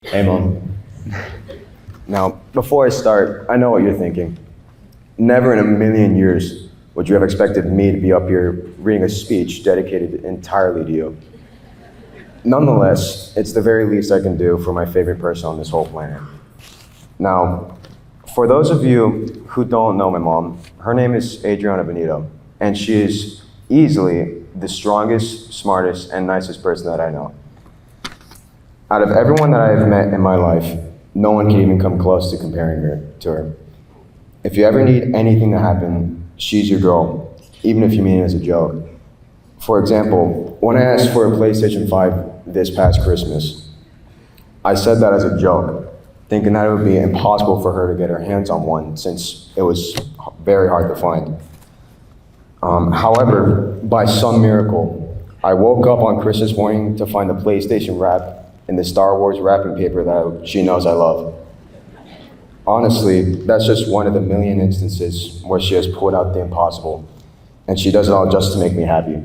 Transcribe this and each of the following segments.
Hey, Mom. Now, before I start, I know what you're thinking. Never in a million years would you have expected me to be up here reading a speech dedicated entirely to you. Nonetheless, it's the very least I can do for my favorite person on this whole planet. Now, for those of you who don't know my mom, her name is Adriana Benito, and she is easily the strongest, smartest, and nicest person that I know. Out of everyone that I have met in my life, no one can even come close to comparing her to her. If you ever need anything to happen, she's your girl, even if you mean it as a joke. For example, when I asked for a PlayStation 5 this past Christmas, I said that as a joke, thinking that it would be impossible for her to get her hands on one since it was very hard to find. However, by some miracle, I woke up on Christmas morning to find the PlayStation wrap in the Star Wars wrapping paper that she knows I love. Honestly, that's just one of the million instances where she has pulled out the impossible, and she does it all just to make me happy.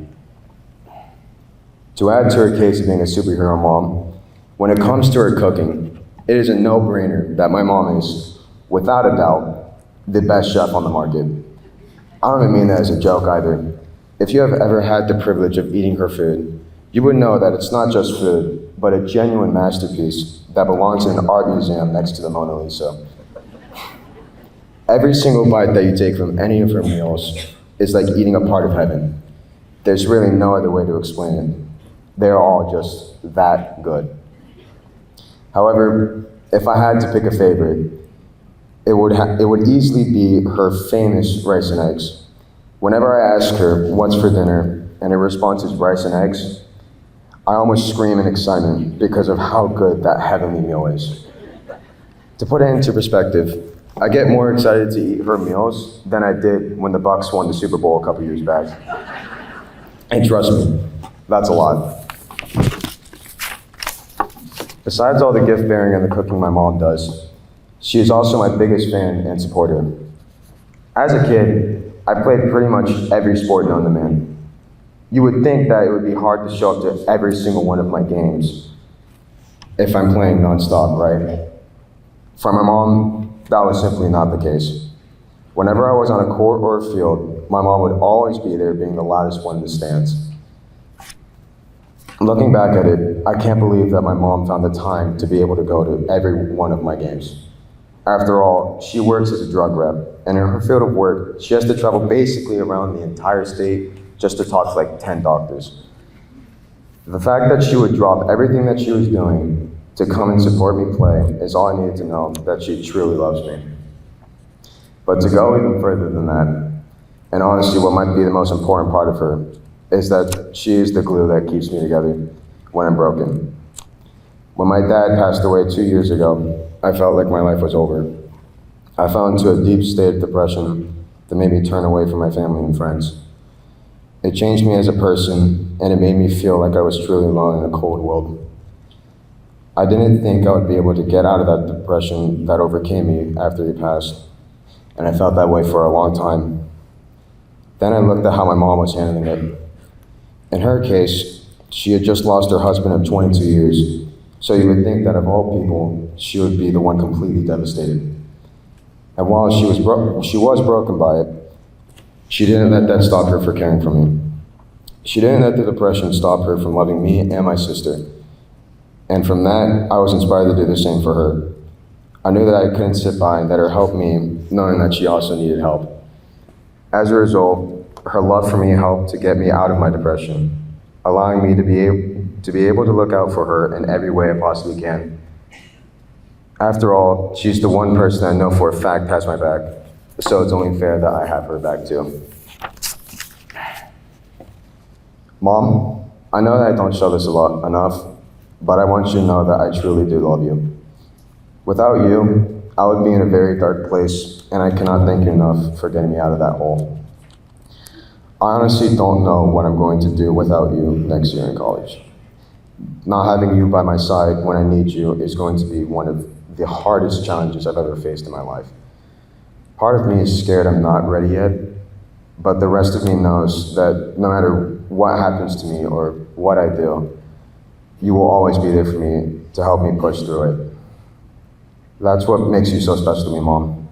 To add to her case of being a superhero mom, when it comes to her cooking, it is a no-brainer that my mom is, without a doubt, the best chef on the market. I don't even mean that as a joke either. If you have ever had the privilege of eating her food, you would know that it's not just food, but a genuine masterpiece that belongs in an art museum next to the Mona Lisa. Every single bite that you take from any of her meals is like eating a part of heaven. There's really no other way to explain it. They're all just that good. However, if I had to pick a favorite, it would easily be her famous rice and eggs. Whenever I ask her what's for dinner and her response is rice and eggs, I almost scream in excitement because of how good that heavenly meal is. To put it into perspective, I get more excited to eat her meals than I did when the Bucks won the Super Bowl a couple years back. And trust me, that's a lot. Besides all the gift bearing and the cooking my mom does, she is also my biggest fan and supporter. As a kid, I played pretty much every sport known to man. You would think that it would be hard to show up to every single one of my games if I'm playing nonstop, right? For my mom, that was simply not the case. Whenever I was on a court or a field, my mom would always be there being the loudest one in the stands. Looking back at it, I can't believe that my mom found the time to be able to go to every one of my games. After all, she works as a drug rep, and in her field of work, she has to travel basically around the entire state just to talk to like 10 doctors. The fact that she would drop everything that she was doing to come and support me play is all I needed to know that she truly loves me. But to go even further than that, and honestly what might be the most important part of her, is that she is the glue that keeps me together when I'm broken. When my dad passed away 2 years ago, I felt like my life was over. I fell into a deep state of depression that made me turn away from my family and friends. It changed me as a person, and it made me feel like I was truly alone in a cold world. I didn't think I would be able to get out of that depression that overcame me after he passed, and I felt that way for a long time. Then I looked at how my mom was handling it. In her case, she had just lost her husband of 22 years, so you would think that of all people, she would be the one completely devastated. And while she was broken by it, she didn't let that stop her from caring for me. She didn't let the depression stop her from loving me and my sister. And from that, I was inspired to do the same for her. I knew that I couldn't sit by and let her help me, knowing that she also needed help. As a result, her love for me helped to get me out of my depression, allowing me to be able to look out for her in every way I possibly can. After all, she's the one person I know for a fact has my back, so it's only fair that I have her back too. Mom, I know that I don't show this enough, but I want you to know that I truly do love you. Without you, I would be in a very dark place, and I cannot thank you enough for getting me out of that hole. I honestly don't know what I'm going to do without you next year in college. Not having you by my side when I need you is going to be one of the hardest challenges I've ever faced in my life. Part of me is scared I'm not ready yet, but the rest of me knows that no matter what happens to me or what I do, you will always be there for me to help me push through it. That's what makes you so special to me, Mom.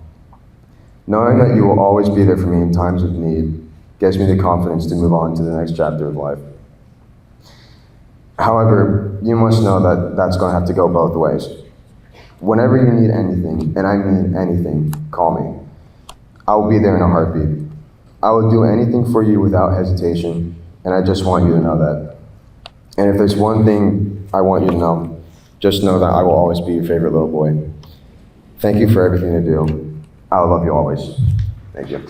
Knowing that you will always be there for me in times of need gives me the confidence to move on to the next chapter of life. However, you must know that that's going to have to go both ways. Whenever you need anything, and I mean anything, call me. I will be there in a heartbeat. I will do anything for you without hesitation, and I just want you to know that. And if there's one thing I want you to know, just know that I will always be your favorite little boy. Thank you for everything you do. I will love you always. Thank you.